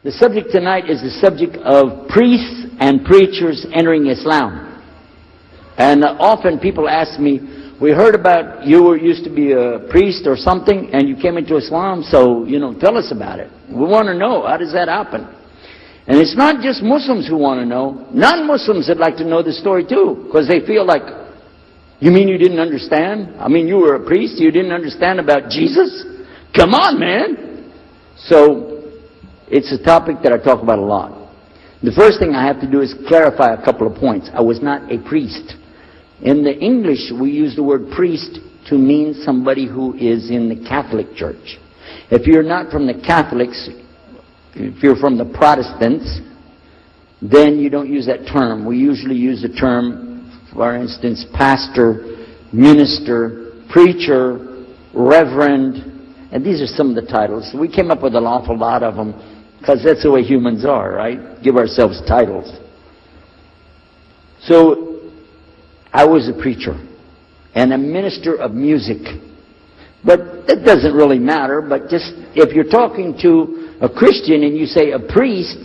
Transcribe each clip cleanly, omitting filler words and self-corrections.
The subject tonight is the subject of priests and preachers entering Islam. And often people ask me, we heard about you used to be a priest or something and you came into Islam, so, tell us about it. We want to know, how does that happen? And it's not just Muslims who want to know. Non-Muslims would like to know the story too, because they feel like, you mean you didn't understand? I mean, you were a priest, you didn't understand about Jesus? Come on, man! So, it's a topic that I talk about a lot. The first thing I have to do is clarify a couple of points. I was not a priest. In the English, we use the word priest to mean somebody who is in the Catholic Church. If you're not from the Catholics, if you're from the Protestants, then you don't use that term. We usually use the term, for instance, pastor, minister, preacher, reverend, and these are some of the titles. We came up with an awful lot of them because that's the way humans are, right? Give ourselves titles. So, I was a preacher and a minister of music. But that doesn't really matter, but just if you're talking to a Christian and you say a priest,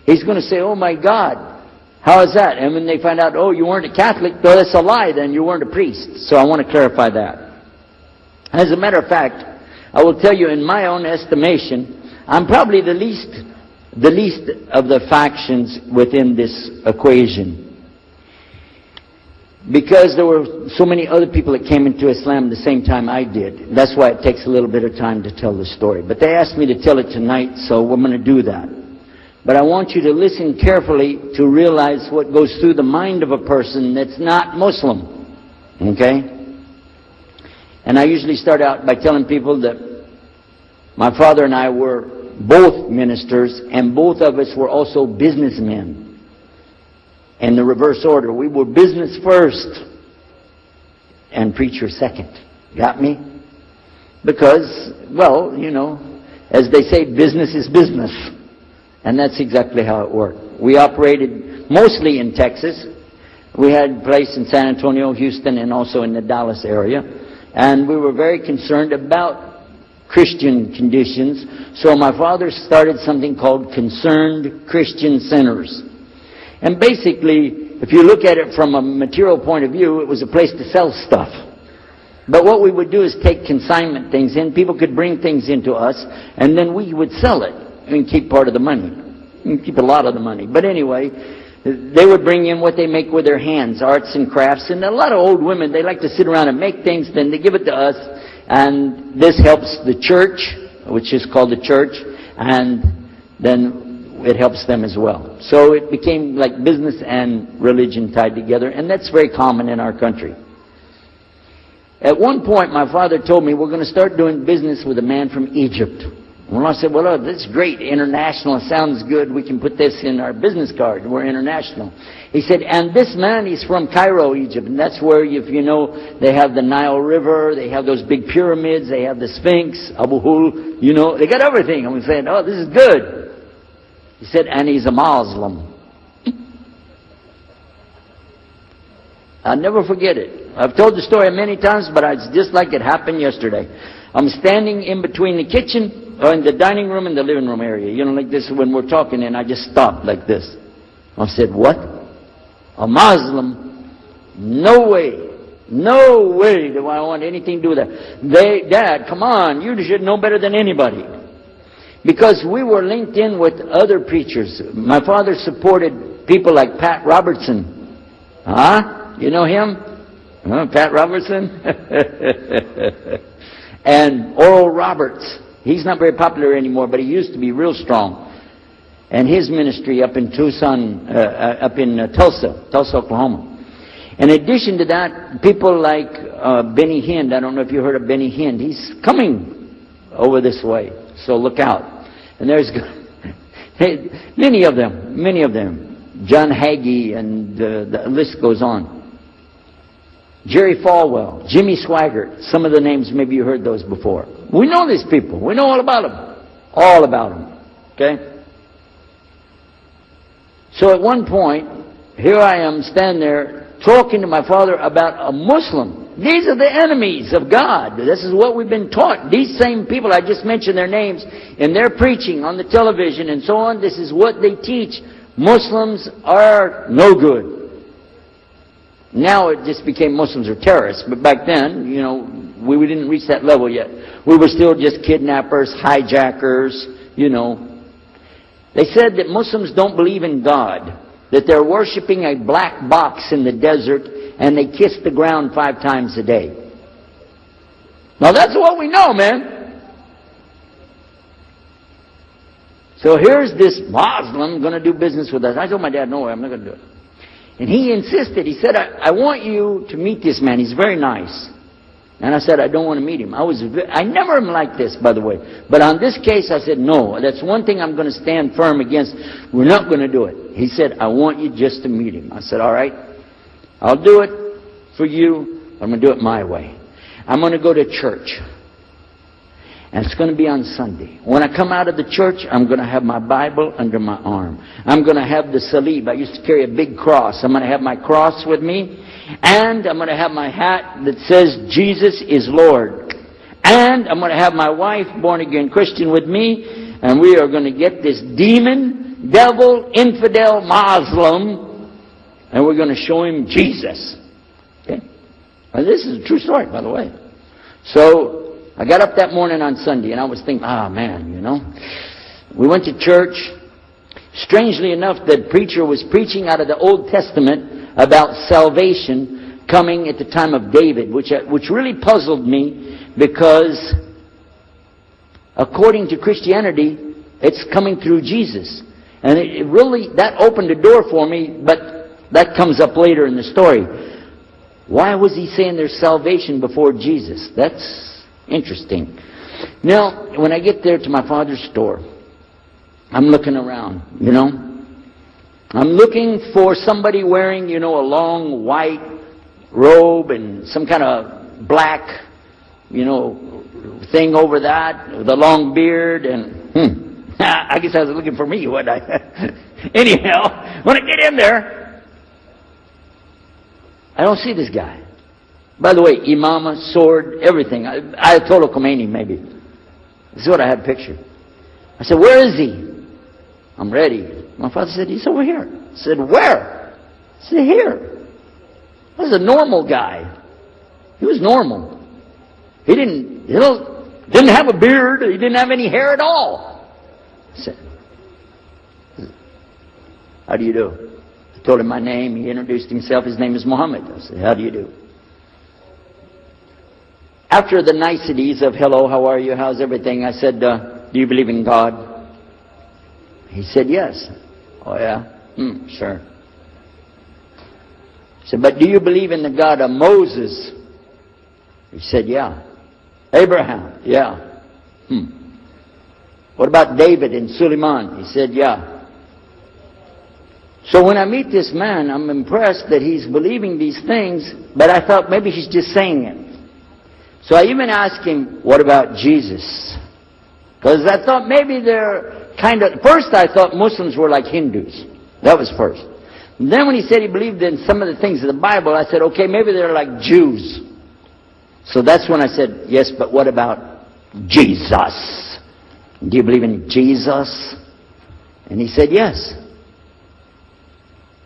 he's going to say, oh my God, how is that? And when they find out, oh, you weren't a Catholic, well, that's a lie, then you weren't a priest. So I want to clarify that. As a matter of fact, I will tell you, in my own estimation, I'm probably the least of the factions within this equation. Because there were so many other people that came into Islam the same time I did. That's why it takes a little bit of time to tell the story. But they asked me to tell it tonight, so we're going to do that. But I want you to listen carefully to realize what goes through the mind of a person that's not Muslim. Okay? And I usually start out by telling people that my father and I were both ministers, and both of us were also businessmen. In the reverse order. We were business first and preacher second. Got me? Because, well, as they say, business is business. And that's exactly how it worked. We operated mostly in Texas. We had a place in San Antonio, Houston, and also in the Dallas area. And we were very concerned about Christian conditions. So my father started something called Concerned Christian Centers. And basically, if you look at it from a material point of view, it was a place to sell stuff. But what we would do is take consignment things in. People could bring things into us, and then we would sell it and keep part of the money. And keep a lot of the money. But anyway, they would bring in what they make with their hands, arts and crafts. And a lot of old women, they like to sit around and make things, then they give it to us. And this helps the church, which is called the church, and then it helps them as well. So it became like business and religion tied together, and that's very common in our country. At one point, my father told me, we're going to start doing business with a man from Egypt. Well, I said, well, that's great. International sounds good. We can put this in our business card. We're international. He said, and this man, he's from Cairo, Egypt. And that's where, if you know, they have the Nile River. They have those big pyramids. They have the Sphinx, Abu Hul. They got everything. And we said, oh, this is good. He said, and he's a Muslim. I'll never forget it. I've told the story many times, but it's just like it happened yesterday. I'm standing in between the kitchen, or in the dining room and the living room area. Like this when we're talking, and I just stopped like this. I said, what? A Muslim? No way. No way do I want anything to do with that. Dad, come on, you should know better than anybody. Because we were linked in with other preachers. My father supported people like Pat Robertson. Huh? You know him? Pat Robertson? And Oral Roberts. He's not very popular anymore, but he used to be real strong. And his ministry up in Tucson, Tulsa, Oklahoma. In addition to that, people like Benny Hinn. I don't know if you heard of Benny Hinn. He's coming over this way. So look out. And there's many of them. John Hagee, and the list goes on. Jerry Falwell, Jimmy Swaggart. Some of the names, maybe you heard those before. We know these people. We know all about them. All about them. Okay? So at one point, here I am standing there talking to my father about a Muslim These are the enemies of God. This is what we've been taught. These same people, I just mentioned their names, and they're preaching on the television and so on. This is what they teach. Muslims are no good. Now it just became Muslims are terrorists. But back then, you know, we didn't reach that level yet. We were still just kidnappers, hijackers, you know. They said that Muslims don't believe in God, that they're worshiping a black box in the desert, and they kiss the ground 5 times a day. Now that's what we know, man. So here's this Muslim going to do business with us. I told my dad, no way, I'm not going to do it. And he insisted. He said, I want you to meet this man. He's very nice. And I said, I don't want to meet him. I never am like this, by the way. But on this case, I said, no. That's one thing I'm going to stand firm against. We're not going to do it. He said, I want you just to meet him. I said, all right. I'll do it for you. I'm going to do it my way. I'm going to go to church. And it's going to be on Sunday. When I come out of the church, I'm going to have my Bible under my arm. I'm going to have the salib. I used to carry a big cross. I'm going to have my cross with me. And I'm going to have my hat that says, Jesus is Lord. And I'm going to have my wife, born-again Christian, with me. And we are going to get this demon, devil, infidel, Muslim. And we're going to show him Jesus. Okay? Now, this is a true story, by the way. So I got up that morning on Sunday, and I was thinking, man, you know. We went to church. Strangely enough, the preacher was preaching out of the Old Testament about salvation coming at the time of David, which really puzzled me, because according to Christianity, it's coming through Jesus. And it really, that opened the door for me, but that comes up later in the story. Why was he saying there's salvation before Jesus? That's interesting. Now, when I get there to my father's store, I'm looking around, you know. I'm looking for somebody wearing, you know, a long white robe and some kind of black, you know, thing over that, with a long beard, and I guess I was looking for me, wasn't I? Anyhow, when I get in there, I don't see this guy. By the way, imama, sword, everything. Ayatollah Khomeini, maybe. This is what I had pictured. I said, where is he? I'm ready. My father said, he's over here. I said, where? I said, here. I was a normal guy. He was normal. He didn't have a beard. He didn't have any hair at all. I said, how do you do? I told him my name. He introduced himself. His name is Muhammad. I said, how do you do? After the niceties of hello, how are you, how's everything, I said, do you believe in God? He said, yes. Oh, yeah? Sure. I said, but do you believe in the God of Moses? He said, yeah. Abraham? Yeah. What about David and Suleiman? He said, yeah. So when I meet this man, I'm impressed that he's believing these things, but I thought maybe he's just saying it. So I even asked him, what about Jesus? Because I thought maybe they're first I thought Muslims were like Hindus. That was first. And then when he said he believed in some of the things of the Bible, I said, okay, maybe they're like Jews. So that's when I said, yes, but what about Jesus? Do you believe in Jesus? And he said, yes.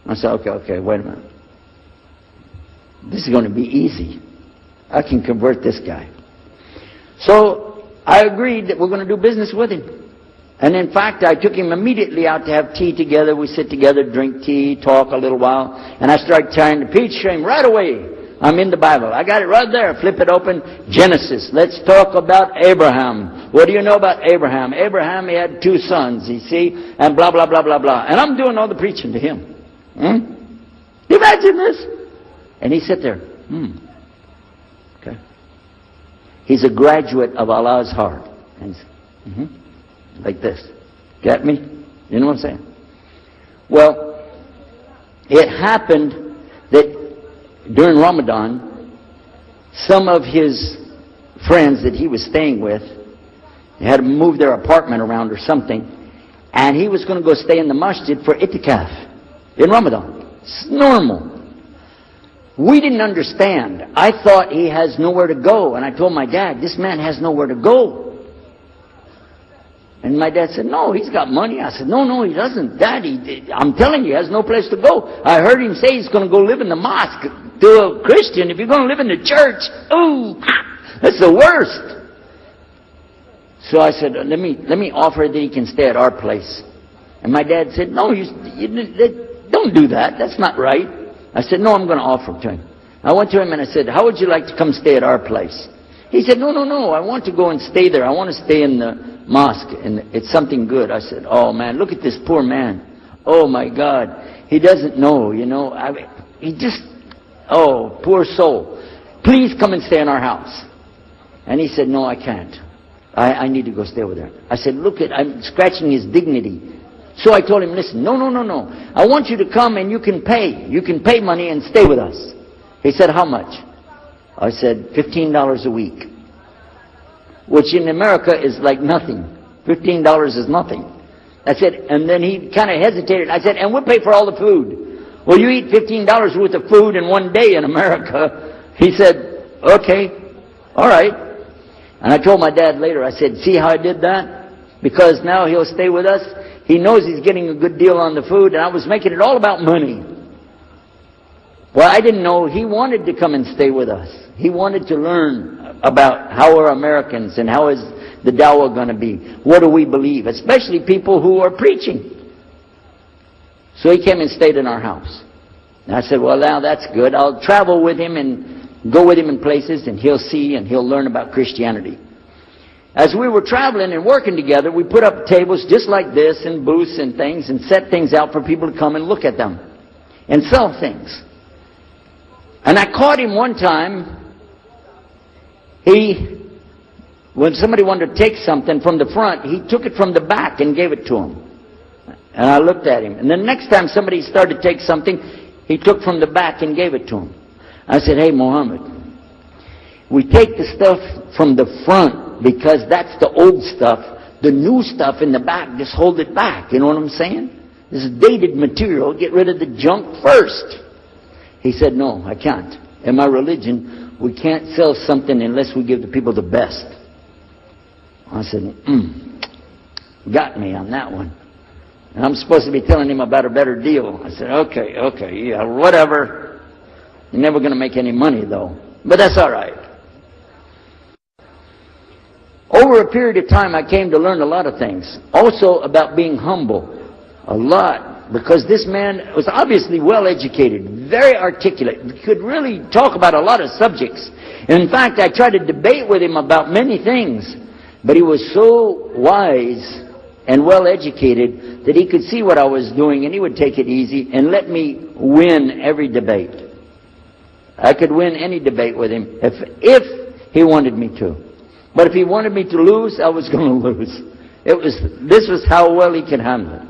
I said, okay, wait a minute. This is going to be easy. I can convert this guy. So I agreed that we're going to do business with him. And in fact, I took him immediately out to have tea together. We sit together, drink tea, talk a little while. And I started trying to preach to him right away. I'm in the Bible. I got it right there. Flip it open. Genesis. Let's talk about Abraham. What do you know about Abraham? Abraham, he had 2 sons, you see, and blah, blah, blah, blah, blah. And I'm doing all the preaching to him. Do you imagine this? And he sat there. Okay. He's a graduate of Allah's heart. And like this. Get me? You know what I'm saying? Well, it happened that during Ramadan, some of his friends that he was staying with, they had to move their apartment around or something, and he was going to go stay in the masjid for itikaf in Ramadan. It's normal. We didn't understand. I thought he has nowhere to go. And I told my dad, this man has nowhere to go. And my dad said, no, he's got money. I said, no, he doesn't. Daddy, I'm telling you, he has no place to go. I heard him say he's going to go live in the mosque. To a Christian, if you're going to live in the church, ooh, that's the worst. So I said, let me offer that he can stay at our place. And my dad said, no, you don't do that. That's not right. I said, no, I'm going to offer to him. I went to him and I said, how would you like to come stay at our place? He said, no, I want to go and stay there. I want to stay in the mosque, and it's something good. I said, oh man, look at this poor man. Oh my God. He doesn't know, he just, oh, poor soul. Please come and stay in our house. And he said, no, I can't. I need to go stay with her. I said, I'm scratching his dignity. So I told him, listen, no. I want you to come and you can pay. You can pay money and stay with us. He said, how much? I said, $15 a week. Which in America is like nothing. $15 is nothing. I said, and then he kind of hesitated. I said, and we'll pay for all the food. Well, you eat $15 worth of food in one day in America. He said, okay, all right. And I told my dad later, I said, see how I did that? Because now he'll stay with us. He knows he's getting a good deal on the food, and I was making it all about money. Well, I didn't know he wanted to come and stay with us. He wanted to learn about how we're Americans and how is the dawah going to be. What do we believe? Especially people who are preaching. So he came and stayed in our house. And I said, well, now that's good. I'll travel with him and go with him in places, and he'll see and he'll learn about Christianity. As we were traveling and working together, we put up tables just like this and booths and things and set things out for people to come and look at them and sell things. And I caught him one time. When somebody wanted to take something from the front, he took it from the back and gave it to him. And I looked at him. And the next time somebody started to take something, he took from the back and gave it to him. I said, hey, Muhammad, we take the stuff from the front because that's the old stuff. The new stuff in the back, just hold it back. You know what I'm saying? This is dated material. Get rid of the junk first. He said, no, I can't. In my religion, we can't sell something unless we give the people the best. I said, got me on that one. And I'm supposed to be telling him about a better deal. I said, okay, yeah, whatever. You're never going to make any money, though. But that's all right. Over a period of time, I came to learn a lot of things. Also about being humble. A lot. Because this man was obviously well educated, very articulate, could really talk about a lot of subjects. And in fact, I tried to debate with him about many things. But he was so wise and well educated that he could see what I was doing and he would take it easy and let me win every debate. I could win any debate with him if he wanted me to. But if he wanted me to lose, I was going to lose. This was how well he could handle it.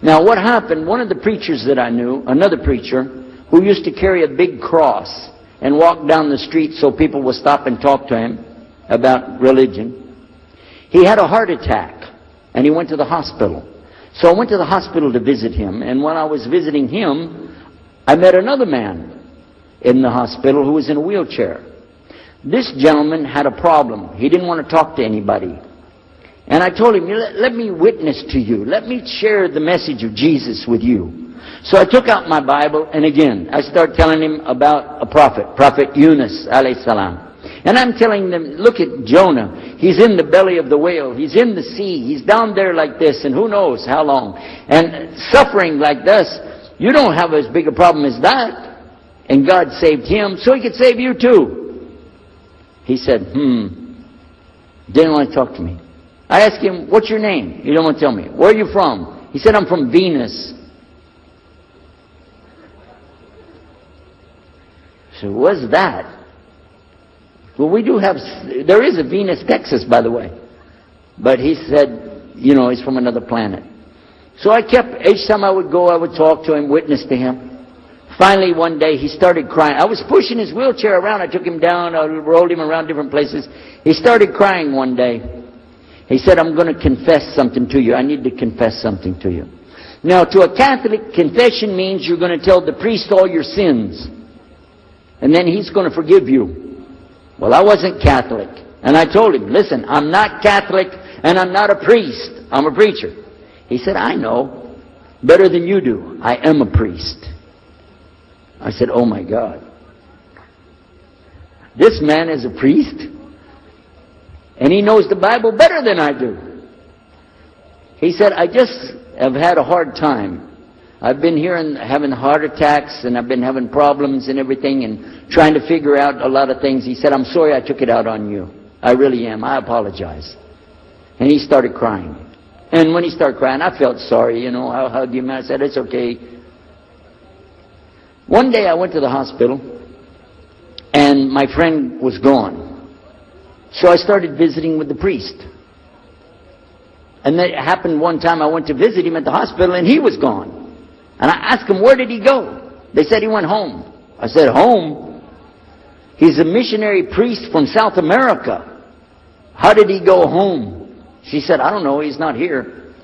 Now what happened, one of the preachers that I knew, another preacher, who used to carry a big cross and walk down the street so people would stop and talk to him about religion, he had a heart attack and he went to the hospital. So I went to the hospital to visit him, and when I was visiting him, I met another man in the hospital who was in a wheelchair. This gentleman had a problem. He didn't want to talk to anybody. And I told him, let me witness to you. Let me share the message of Jesus with you. So I took out my Bible, and again, I started telling him about a prophet, Prophet Yunus, alayhi salam. And I'm telling them, look at Jonah. He's in the belly of the whale. He's in the sea. He's down there like this, and who knows how long. And suffering like this, you don't have as big a problem as that. And God saved him, so he could save you too. He said, didn't want to talk to me. I asked him, what's your name? He didn't want to tell me. Where are you from? He said, I'm from Venus. So what's that? Well, we do have, there is a Venus, Texas, by the way. But he said, he's from another planet. So I kept, each time I would go, I would talk to him, witness to him. Finally, one day, he started crying. I was pushing his wheelchair around. I took him down. I rolled him around different places. He started crying one day. He said, I'm going to confess something to you. I need to confess something to you. Now, to a Catholic, confession means you're going to tell the priest all your sins. and then He's going to forgive you. Well, I wasn't Catholic. And I told him, listen, I'm not Catholic and I'm not a priest. I'm a preacher. He said, I know. Better than you do. I am a priest. I said, oh my God. This man is a priest? And he knows the Bible better than I do. He said, I just have had a hard time. I've been here and having heart attacks, and I've been having problems and everything, and trying to figure out a lot of things. He said, I'm sorry I took it out on you. I really am. I apologize. And he started crying. And when he started crying, I felt sorry, you know. I hugged him. I said, it's okay. One day I went to the hospital, and my friend was gone. So I started visiting with the priest. And that happened one time. I went to visit him at the hospital, and he was gone. And I asked him, where did he go? They said he went home. I said, home? He's a missionary priest from South America. How did he go home? She said, I don't know. He's not here.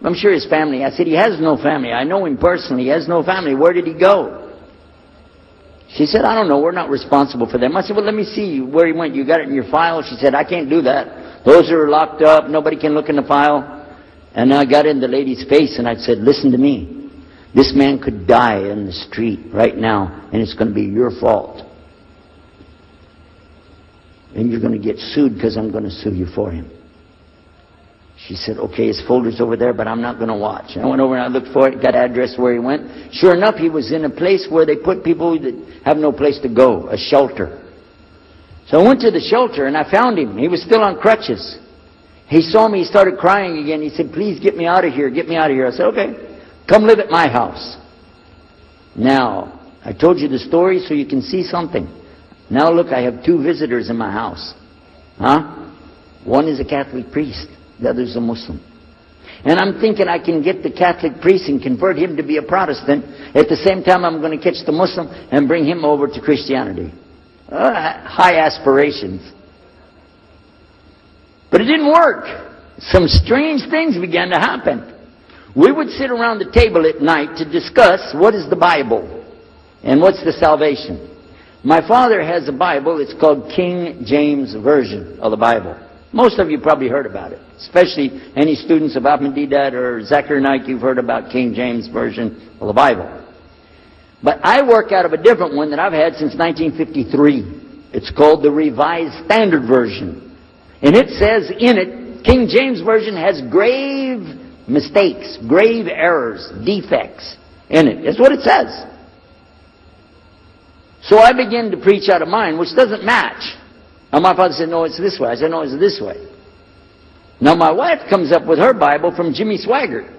I'm sure his family. I said, he has no family. I know him personally. He has no family. Where did he go? She said, I don't know. We're not responsible for them. I said, well, let me see where he went. You got it in your file? She said, I can't do that. Those are locked up. Nobody can look in the file. And I got in the lady's face and I said, listen to me. This man could die in the street right now, and it's going to be your fault. And you're going to get sued because I'm going to sue you for him. She said, okay, his folder's over there, but I'm not going to watch. And I went over and I looked for it, got address where he went. Sure enough, he was in a place where they put people that have no place to go, a shelter. So I went to the shelter and I found him. He was still on crutches. He saw me, he started crying again. He said, please get me out of here, get me out of here. I said, okay. Come live at my house. Now, I told you the story so you can see something. Now look, I have 2 visitors in my house. One is a Catholic priest. The other is a Muslim. And I'm thinking I can get the Catholic priest and convert him to be a Protestant. At the same time, I'm going to catch the Muslim and bring him over to Christianity. High aspirations. But it didn't work. Some strange things began to happen. We would sit around the table at night to discuss what is the Bible and what's the salvation. My father has a Bible. It's called King James Version of the Bible. Most of you probably heard about it, especially any students of Ahmadiyyat or Zakir Naik. You've heard about King James Version of the Bible. But I work out of a different one that I've had since 1953. It's called the Revised Standard Version. And it says in it, King James Version has grave mistakes, grave errors, defects in it. That's what it says. So I began to preach out of mine, which doesn't match. And my father said, no, it's this way. I said, no, it's this way. Now my wife comes up with her Bible from Jimmy Swaggart.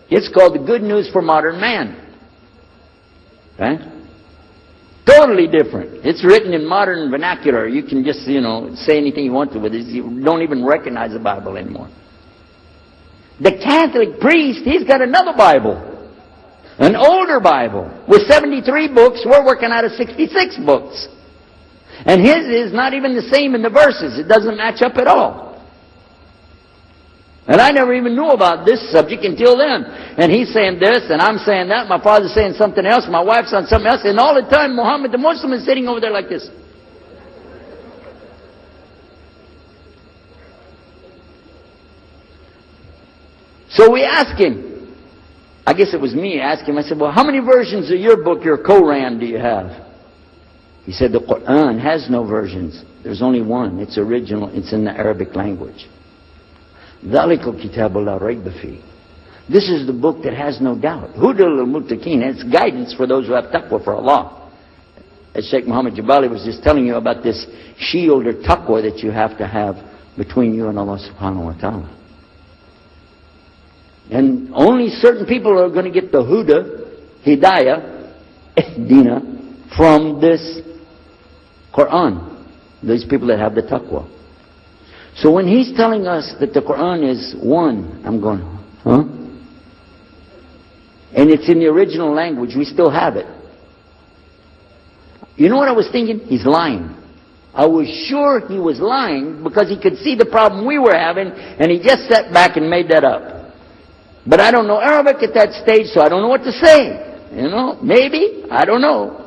It's called The Good News for Modern Man. Okay? Totally different. It's written in modern vernacular. You can just, say anything you want to with it. You don't even recognize the Bible anymore. The Catholic priest, he's got another Bible. An older Bible with 73 books. We're working out of 66 books. And his is not even the same in the verses. It doesn't match up at all. And I never even knew about this subject until then. And he's saying this, and I'm saying that. My father's saying something else. My wife's saying something else. And all the time, Muhammad the Muslim is sitting over there like this. So we asked him, I guess it was me, I asked him, I said, well, how many versions of your book, your Quran, do you have? He said, the Quran has no versions. There's only one. It's original. It's in the Arabic language. ذَلِكَ الْكِتَابُ لَا رَيْبَ فِيهِ. This is the book that has no doubt. هُدًى لِلْمُتَّقِينَ. It's guidance for those who have taqwa for Allah. As Sheikh Muhammad Jabali was just telling you about this shield or taqwa that you have to have between you and Allah subhanahu wa ta'ala. And only certain people are going to get the huda, hidayah, dina, from this Quran. These people that have the taqwa. So when he's telling us that the Quran is one, I'm going, huh? And it's in the original language, we still have it. You know what I was thinking? He's lying. I was sure he was lying because he could see the problem we were having, and he just sat back and made that up. But I don't know Arabic at that stage, so I don't know what to say. Maybe, I don't know.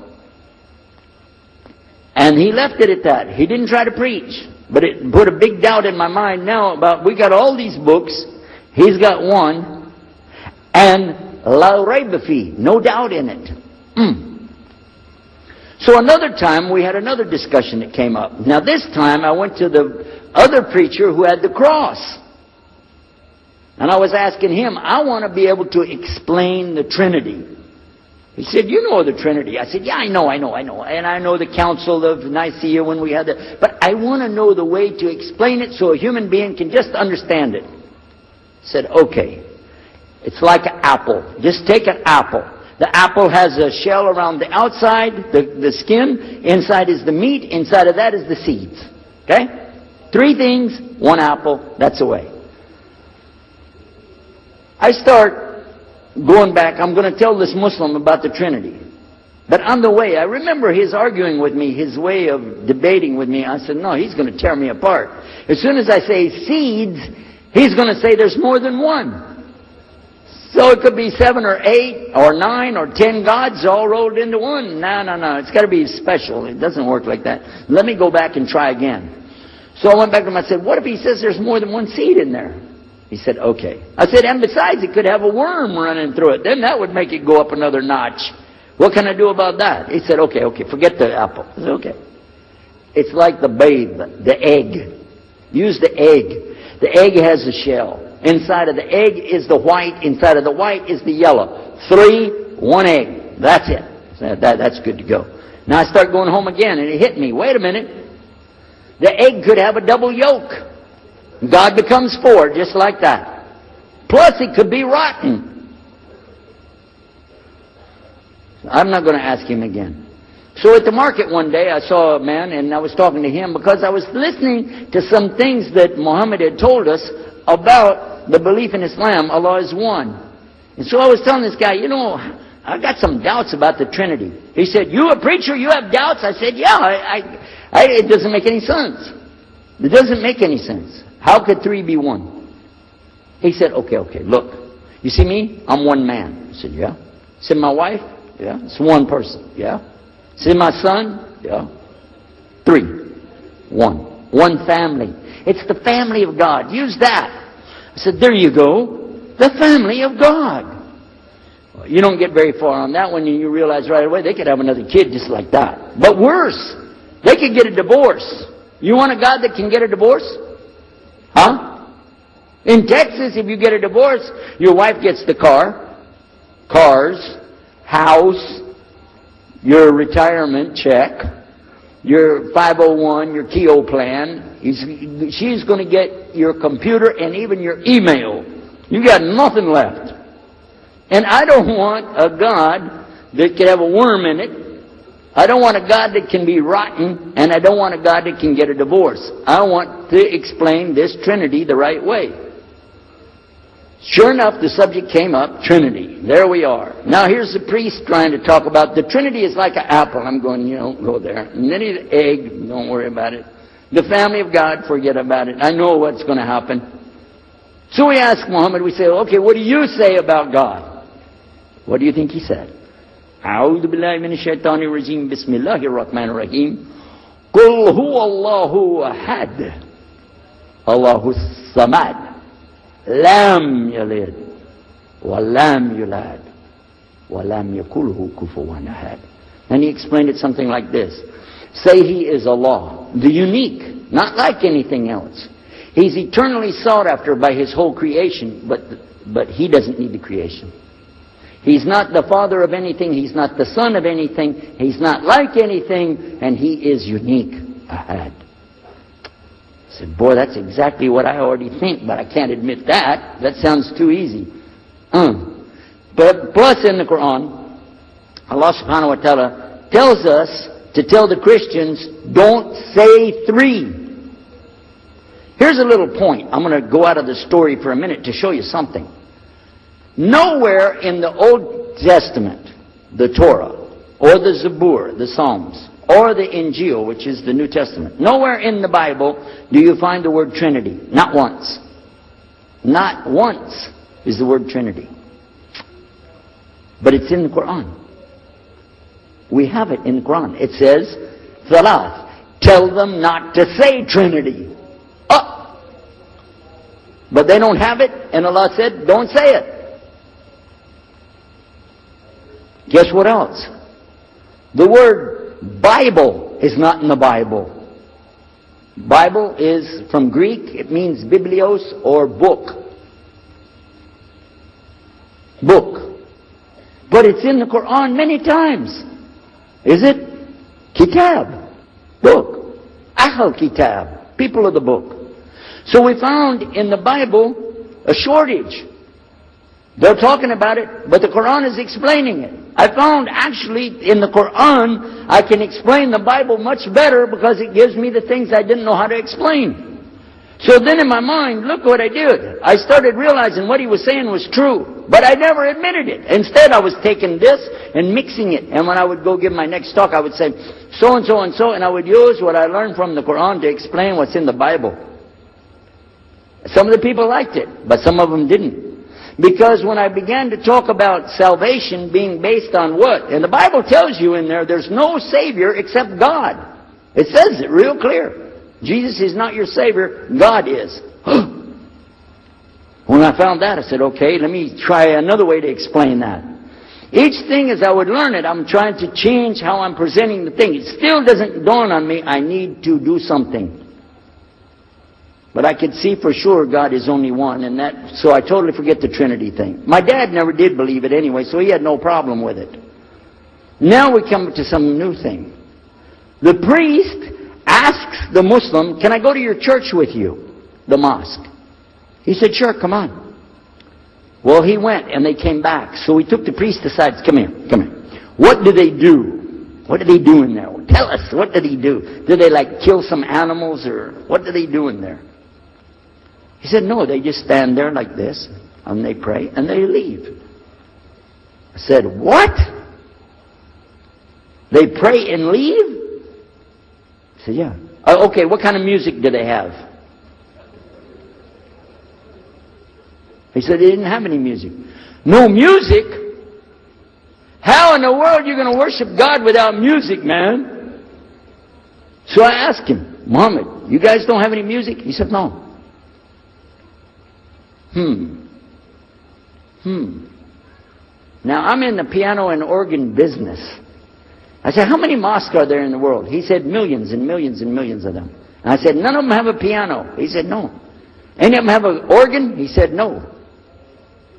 And he left it at that. He didn't try to preach. But it put a big doubt in my mind now about, we got all these books, he's got one, and La Rayba Fi, no doubt in it. So another time we had another discussion that came up. Now this time I went to the other preacher who had the cross. And I was asking him, I want to be able to explain the Trinity. He said, you know the Trinity. I said, yeah, I know. And I know the Council of Nicaea when we had that. But I want to know the way to explain it so a human being can just understand it. I said, okay. It's like an apple. Just take an apple. The apple has a shell around the outside, the skin. Inside is the meat. Inside of that is the seeds. Okay? 3 things, 1 apple. That's the way. I start going back. I'm going to tell this Muslim about the Trinity. But on the way, I remember his arguing with me, his way of debating with me. I said, no, he's going to tear me apart. As soon as I say seeds, he's going to say there's more than one. So it could be 7 or 8 or 9 or 10 gods all rolled into one. No. It's got to be special. It doesn't work like that. Let me go back and try again. So I went back to him. I said, what if he says there's more than one seed in there? He said, okay. I said, and besides, it could have a worm running through it. Then that would make it go up another notch. What can I do about that? He said, okay, forget the apple. I said, okay. It's like the babe, the egg. Use the egg. The egg has a shell. Inside of the egg is the white. Inside of the white is the yellow. 3, 1 egg. That's it. So that's good to go. Now I start going home again, and it hit me. Wait a minute. The egg could have a double yolk. God becomes 4, just like that. Plus, it could be rotten. I'm not going to ask him again. So at the market one day, I saw a man, and I was talking to him because I was listening to some things that Muhammad had told us about the belief in Islam. Allah is one. And so I was telling this guy, you know, I got some doubts about the Trinity. He said, you a preacher, you have doubts? I said, yeah, it doesn't make any sense. It doesn't make any sense. How could 3 be 1? He said, okay, look. You see me? I'm one man. I said, yeah. See my wife? Yeah. It's one person. Yeah. See my son? Yeah. 3. 1. One family. It's the family of God. Use that. I said, there you go. The family of God. Well, you don't get very far on that one, and you realize right away they could have another kid just like that. But worse, they could get a divorce. You want a God that can get a divorce? Huh? In Texas, if you get a divorce, your wife gets the cars, house, your retirement check, your 501, your Keogh plan. She's going to get your computer and even your email. You got nothing left. And I don't want a God that can have a worm in it. I don't want a God that can be rotten, and I don't want a God that can get a divorce. I want to explain this Trinity the right way. Sure enough, the subject came up, Trinity. There we are. Now here's the priest trying to talk about the Trinity is like an apple. I'm going, go there. And then the egg, don't worry about it. The family of God, forget about it. I know what's going to happen. So we ask Muhammad, we say, okay, what do you say about God? What do you think he said? أعوذ بالله من الشيطان الرجيم بسم الله الرحمن الرحيم قل هو الله أحد الله الصمد لم يلد ولم يولد ولم يكن له كفوا أحد. And he explained it something like this. Say he is Allah, the unique, not like anything else. He's eternally sought after by his whole creation, but he doesn't need the creation. He's not the father of anything. He's not the son of anything. He's not like anything. And he is unique. Ahad. I said, boy, that's exactly what I already think, but I can't admit that. That sounds too easy. But plus in the Quran, Allah subhanahu wa ta'ala tells us to tell the Christians, don't say 3. Here's a little point. I'm going to go out of the story for a minute to show you something. Nowhere in the Old Testament, the Torah, or the Zabur, the Psalms, or the Injil, which is the New Testament, nowhere in the Bible do you find the word Trinity. Not once. Not once is the word Trinity. But it's in the Quran. We have it in the Quran. It says, Thalath. Tell them not to say Trinity. But they don't have it, and Allah said, don't say it. Guess what else? The word Bible is not in the Bible. Bible is from Greek, it means biblios or book. Book. But it's in the Quran many times. Is it? Kitab. Book. Ahl Kitab. People of the book. So we found in the Bible a shortage. They're talking about it, but the Quran is explaining it. I found actually in the Quran I can explain the Bible much better because it gives me the things I didn't know how to explain. So then in my mind, look what I did. I started realizing what he was saying was true, but I never admitted it. Instead I was taking this and mixing it. And when I would go give my next talk, I would say so and so and so, and I would use what I learned from the Quran to explain what's in the Bible. Some of the people liked it, but some of them didn't. Because when I began to talk about salvation being based on what? And the Bible tells you in there's no Savior except God. It says it real clear. Jesus is not your Savior, God is. When I found that, I said, okay, let me try another way to explain that. Each thing as I would learn it, I'm trying to change how I'm presenting the thing. It still doesn't dawn on me, I need to do something. But I could see for sure God is only one, and so I totally forget the Trinity thing. My dad never did believe it anyway, so he had no problem with it. Now we come to some new thing. The priest asks the Muslim, can I go to your church with you? The mosque. He said, sure, come on. Well, he went, and they came back. So we took the priest aside, come here. What do they do? What do they do in there? Tell us, what did he do? Did they kill some animals, or what do they do in there? He said, no, they just stand there like this, and they pray, and they leave. I said, what? They pray and leave? He said, yeah. Okay, what kind of music do they have? He said they didn't have any music. No music? How in the world are you going to worship God without music, man? So I asked him, Muhammad, you guys don't have any music? He said, no. Now, I'm in the piano and organ business. I said, how many mosques are there in the world? He said, millions and millions and millions of them. And I said, none of them have a piano. He said, no. Any of them have an organ? He said, no.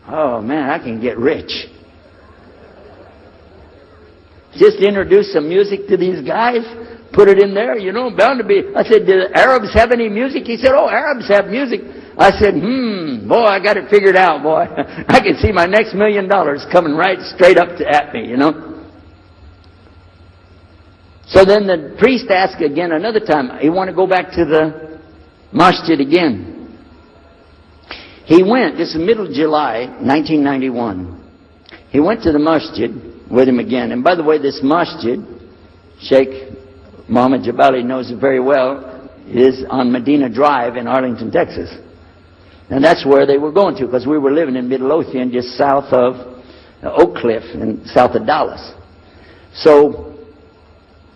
Oh, man, I can get rich. Just introduce some music to these guys, put it in there, bound to be. I said, do the Arabs have any music? He said, oh, Arabs have music. I said, boy, I got it figured out, boy. I can see my next $1 million coming right straight up at me, So then the priest asked again another time, he wanted to go back to the masjid again. He went, this is middle of July, 1991. He went to the masjid with him again. And by the way, this masjid, Sheikh Mohammed Jabali knows it very well, is on Medina Drive in Arlington, Texas. And that's where they were going to, because we were living in Midlothian, just south of Oak Cliff and south of Dallas. So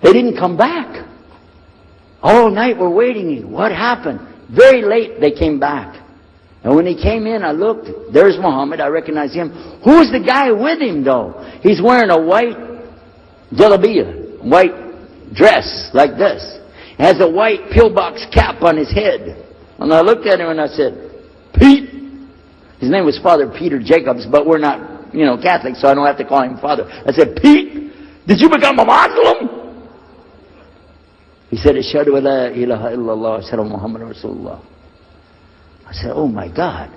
they didn't come back. All night we're waiting. What happened? Very late they came back. And when he came in, I looked. There's Muhammad. I recognize him. Who's the guy with him, though? He's wearing a white jalabiyah, white dress like this. Has a white pillbox cap on his head. And I looked at him and I said, Pete. His name was Father Peter Jacobs, but we're not, Catholic, so I don't have to call him Father. I said, Pete, did you become a Muslim? He said, Ashhadu la ilaha illallah, Ashhadu Muhammad Rasulullah. I said, oh my God.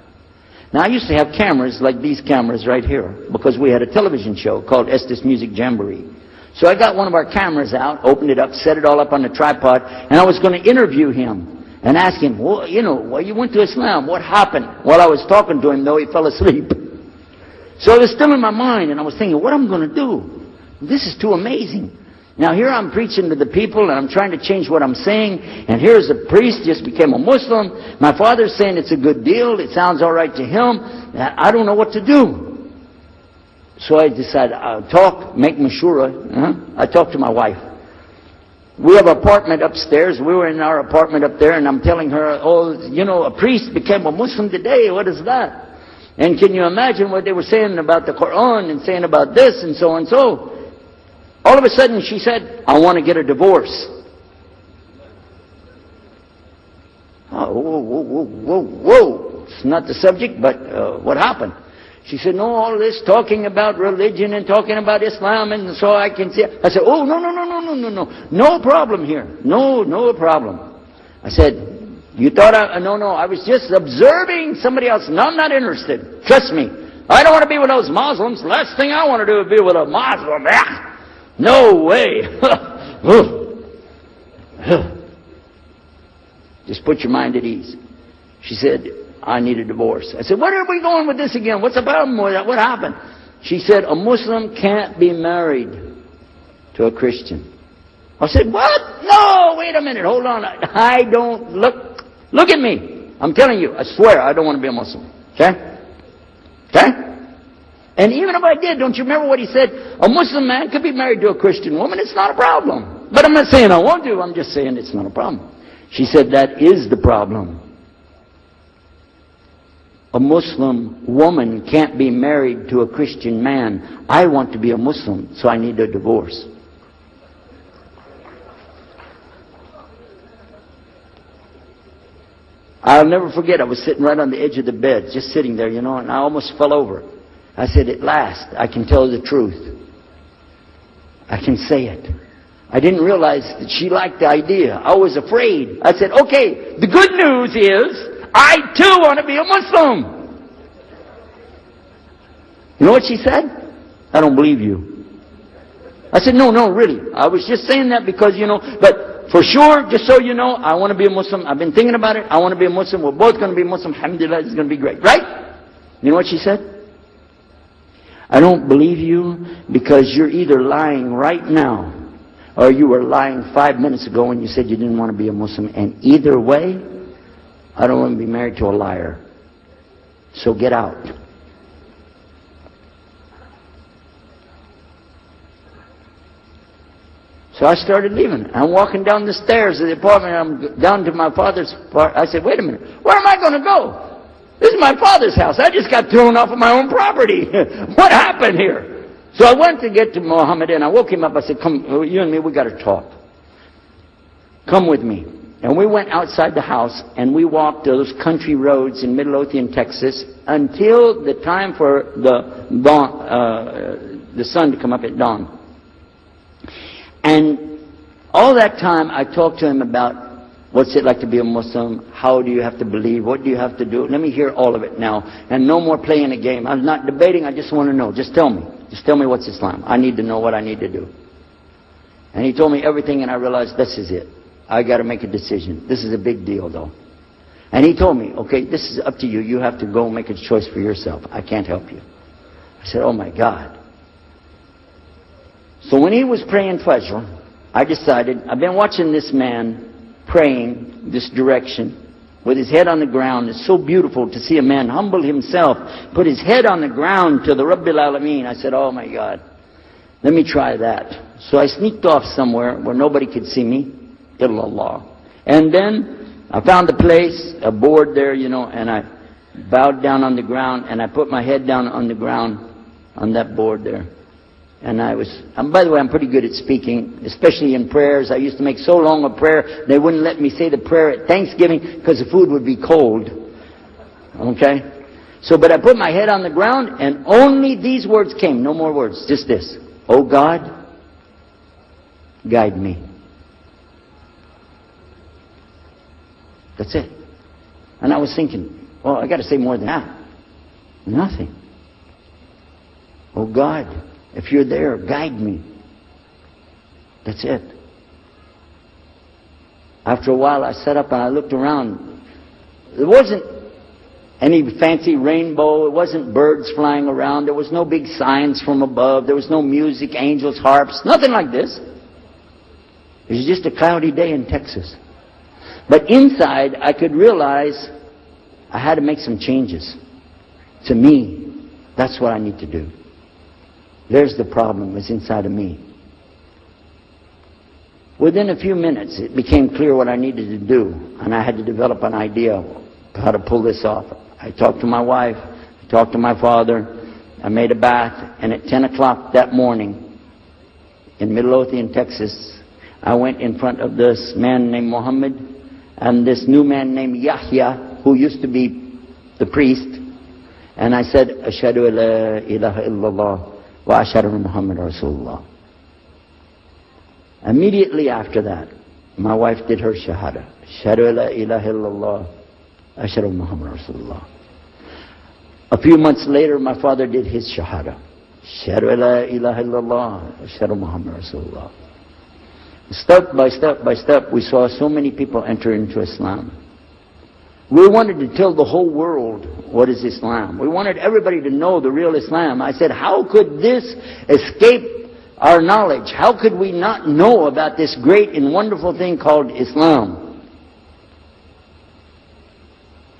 Now I used to have cameras like these cameras right here, because we had a television show called Estes Music Jamboree. So I got one of our cameras out, opened it up, set it all up on the tripod, and I was going to interview him. And ask him, well, you went to Islam. What happened? While I was talking to him, though, he fell asleep. So it was still in my mind, and I was thinking, what am I going to do? This is too amazing. Now here I'm preaching to the people, and I'm trying to change what I'm saying, and here's a priest, just became a Muslim. My father's saying it's a good deal. It sounds all right to him. I don't know what to do. So I decided, I'll talk, make mashura. I talked to my wife. We have an apartment upstairs. We were in our apartment up there, and I'm telling her, oh, you know, a priest became a Muslim today. What is that? And can you imagine what they were saying about the Quran and saying about this and so and so? All of a sudden she said, I want to get a divorce. Oh, whoa, whoa, whoa, whoa, whoa. It's not the subject, but what happened? She said, no, all this talking about religion and talking about Islam, and so I can see. I said, oh, no, no, no, no, no, no, no. No problem here. No, no problem. I said, you thought no, I was just observing somebody else. No, I'm not interested. Trust me. I don't want to be with those Muslims. The last thing I want to do is be with a Muslim. No way. Just put your mind at ease. She said, I need a divorce. I said, where are we going with this again? What's the problem with that? What happened? She said, a Muslim can't be married to a Christian. I said, what? No, wait a minute. Hold on. I don't look at me. I'm telling you, I swear I don't want to be a Muslim. Okay? Okay? And even if I did, don't you remember what he said? A Muslim man could be married to a Christian woman. It's not a problem. But I'm not saying I won't do. I'm just saying it's not a problem. She said, that is the problem. A Muslim woman can't be married to a Christian man. I want to be a Muslim, so I need a divorce. I'll never forget, I was sitting right on the edge of the bed, just sitting there, you know, and I almost fell over. I said, at last, I can tell the truth. I can say it. I didn't realize that she liked the idea. I was afraid. I said, okay, the good news is, I too want to be a Muslim. You know what she said? I don't believe you. I said, no, really. I was just saying that because, you know, but for sure, just so you know, I want to be a Muslim. I've been thinking about it. I want to be a Muslim. We're both going to be Muslim. Alhamdulillah, it's going to be great. Right? You know what she said? I don't believe you because you're either lying right now or you were lying 5 minutes ago when you said you didn't want to be a Muslim. And either way, I don't want to be married to a liar. So get out. So I started leaving. I'm walking down the stairs of the apartment. I'm down to my father's part. I said, wait a minute. Where am I going to go? This is my father's house. I just got thrown off of my own property. What happened here? So I went to get to Muhammad and I woke him up. I said, come, you and me, we got to talk. Come with me. And we went outside the house and we walked those country roads in Midlothian, Texas until the time for the dawn, the sun to come up at dawn. And all that time I talked to him about what's it like to be a Muslim, how do you have to believe, what do you have to do. Let me hear all of it now. And no more playing a game. I'm not debating, I just want to know. Just tell me. Just tell me what's Islam. I need to know what I need to do. And he told me everything and I realized this is it. I got to make a decision. This is a big deal though. And he told me, okay, this is up to you. You have to go make a choice for yourself. I can't help you. I said, oh my God. So when he was praying Fajr, I decided, I've been watching this man praying this direction with his head on the ground. It's so beautiful to see a man humble himself, put his head on the ground to the Rabbil Alameen. I said, oh my God, let me try that. So I sneaked off somewhere where nobody could see me. Illallah. And then I found a place, a board there, you know, and I bowed down on the ground and I put my head down on the ground on that board there. And by the way, I'm pretty good at speaking, especially in prayers. I used to make so long a prayer, they wouldn't let me say the prayer at Thanksgiving because the food would be cold. Okay? So, but I put my head on the ground and only these words came, no more words, just this. Oh God, guide me. That's it. And I was thinking, well, I got to say more than that. Nothing. Oh God, if you're there, guide me. That's it. After a while, I sat up and I looked around. There wasn't any fancy rainbow. It wasn't birds flying around. There was no big signs from above. There was no music, angels, harps, nothing like this. It was just a cloudy day in Texas. But inside, I could realize I had to make some changes. To me, that's what I need to do. There's the problem, it's inside of me. Within a few minutes, it became clear what I needed to do, and I had to develop an idea of how to pull this off. I talked to my wife, I talked to my father, I made a bath, and at 10 o'clock that morning, in Midlothian, Texas, I went in front of this man named Muhammad and this new man named Yahya, who used to be the priest, and I said, Ashhadu la ilaha illallah wa ashhadu Muhammad Rasulullah. Immediately after that, my wife did her shahada. Ashhadu la ilaha illallah, ashhadu Muhammad Rasulullah. A few months later, my father did his shahada. Ashhadu la ilaha illallah, ashhadu Muhammad Rasulullah. Step by step by step, we saw so many people enter into Islam. We wanted to tell the whole world what is Islam. We wanted everybody to know the real Islam. I said, how could this escape our knowledge? How could we not know about this great and wonderful thing called Islam?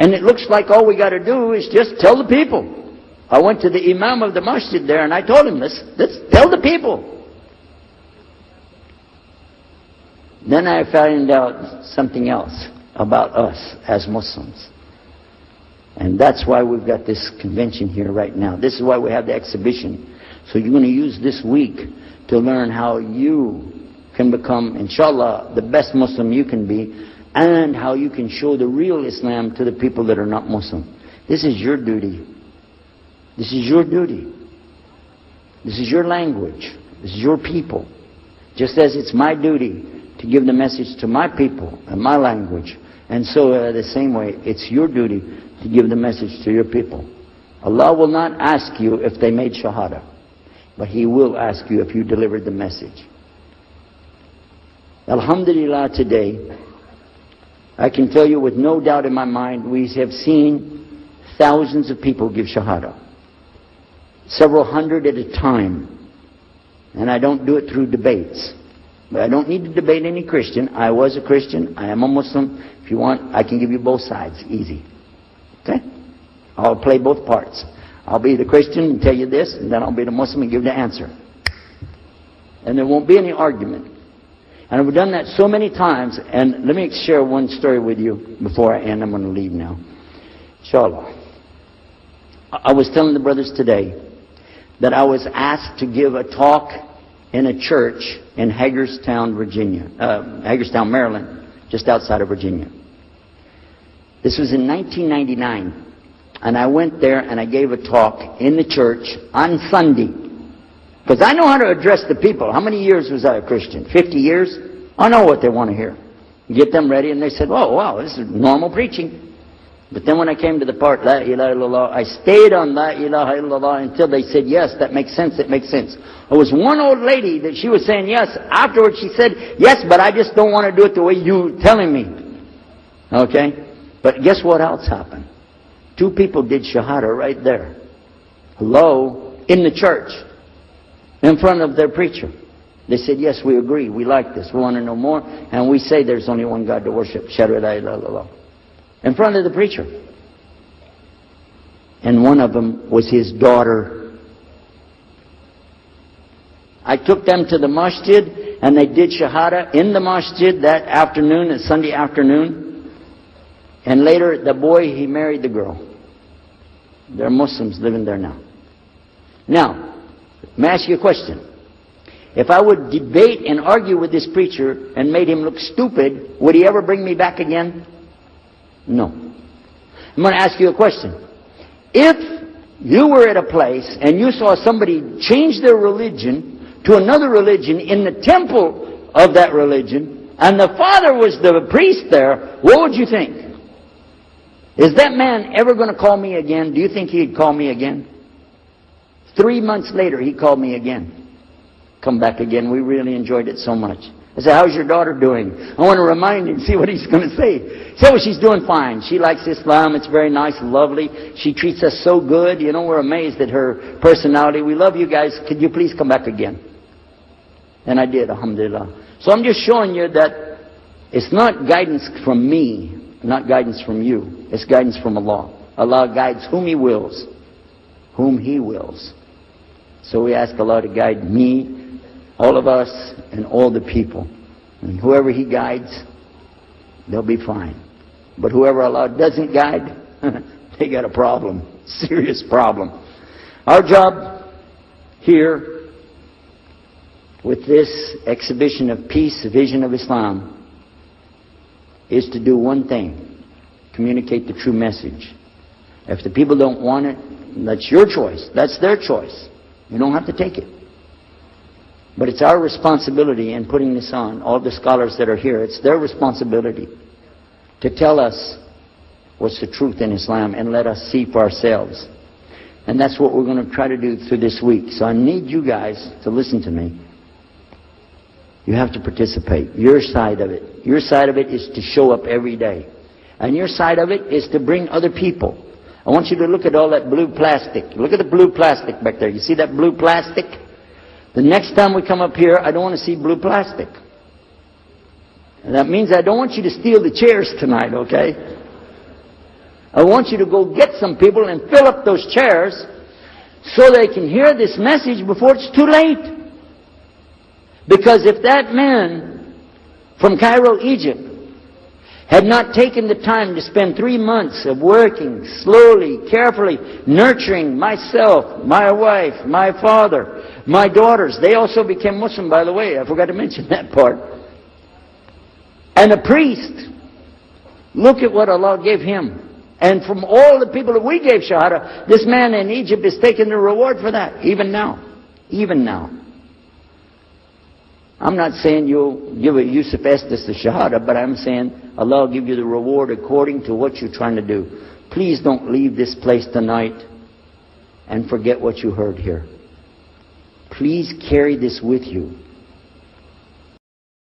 And it looks like all we got to do is just tell the people. I went to the Imam of the masjid there and I told him, let's tell the people. Then I found out something else about us as Muslims. And that's why we've got this convention here right now. This is why we have the exhibition. So you're going to use this week to learn how you can become, inshallah, the best Muslim you can be, and how you can show the real Islam to the people that are not Muslim. This is your duty. This is your duty. This is your language. This is your people. Just as it's my duty to give the message to my people and my language. And so the same way, it's your duty to give the message to your people. Allah will not ask you if they made shahada, but He will ask you if you delivered the message. Alhamdulillah, today, I can tell you with no doubt in my mind, we have seen thousands of people give shahada. Several hundred at a time. And I don't do it through debates. But I don't need to debate any Christian. I was a Christian. I am a Muslim. If you want, I can give you both sides. Easy. Okay? I'll play both parts. I'll be the Christian and tell you this, and then I'll be the Muslim and give the answer. And there won't be any argument. And I've done that so many times. And let me share one story with you before I end. I'm going to leave now. Inshallah. I was telling the brothers today that I was asked to give a talk in a church in Hagerstown, Maryland, just outside of Virginia. This was in 1999. And I went there and I gave a talk in the church on Sunday. Because I know how to address the people. How many years was I a Christian? 50 years? I know what they want to hear. Get them ready and they said, oh, wow, this is normal preaching. But then when I came to the part, La ilaha illallah, I stayed on La ilaha illallah until they said, yes, that makes sense, it makes sense. There was one old lady that she was saying yes. Afterwards she said, yes, but I just don't want to do it the way you're telling me. Okay? But guess what else happened? 2 people did shahada right there. Hello? In the church. In front of their preacher. They said, yes, we agree, we like this, we want to know more, and we say there's only one God to worship. Shahadu la ilaha illallah. In front of the preacher. And one of them was his daughter. I took them to the masjid and they did shahada in the masjid that afternoon, a Sunday afternoon. And later the boy, he married the girl. They're Muslims living there now. Now, let me ask you a question. If I would debate and argue with this preacher and made him look stupid, would he ever bring me back again? No. I'm going to ask you a question. If you were at a place and you saw somebody change their religion to another religion in the temple of that religion, and the father was the priest there, what would you think? Is that man ever going to call me again? Do you think he'd call me again? 3 months later, he called me again. Come back again. We really enjoyed it so much. I said, how's your daughter doing? I want to remind him, see what he's going to say. He said, well, she's doing fine. She likes Islam. It's very nice, lovely. She treats us so good. You know, we're amazed at her personality. We love you guys. Could you please come back again? And I did, alhamdulillah. So I'm just showing you that it's not guidance from me, not guidance from you. It's guidance from Allah. Allah guides whom He wills. Whom He wills. So we ask Allah to guide me, all of us, and all the people. And whoever He guides, they'll be fine. But whoever Allah doesn't guide, they got a problem. Serious problem. Our job here with this exhibition of peace, the vision of Islam, is to do one thing: communicate the true message. If the people don't want it, that's your choice. That's their choice. You don't have to take it. But it's our responsibility in putting this on, all the scholars that are here, it's their responsibility to tell us what's the truth in Islam and let us see for ourselves. And that's what we're going to try to do through this week. So I need you guys to listen to me. You have to participate. Your side of it. Your side of it is to show up every day. And your side of it is to bring other people. I want you to look at all that blue plastic. Look at the blue plastic back there. You see that blue plastic? The next time we come up here, I don't want to see blue plastic. And that means I don't want you to steal the chairs tonight, okay? I want you to go get some people and fill up those chairs so they can hear this message before it's too late. Because if that man from Cairo, Egypt, had not taken the time to spend 3 months of working slowly, carefully, nurturing myself, my wife, my father, my daughters. They also became Muslim, by the way. I forgot to mention that part. And a priest. Look at what Allah gave him. And from all the people that we gave Shahada, this man in Egypt is taking the reward for that. Even now. Even now. I'm not saying you'll give a yousef estes the Shahada, but I'm saying Allah will give you the reward according to what you're trying to do. Please don't leave this place tonight and forget what you heard here. Please carry this with you.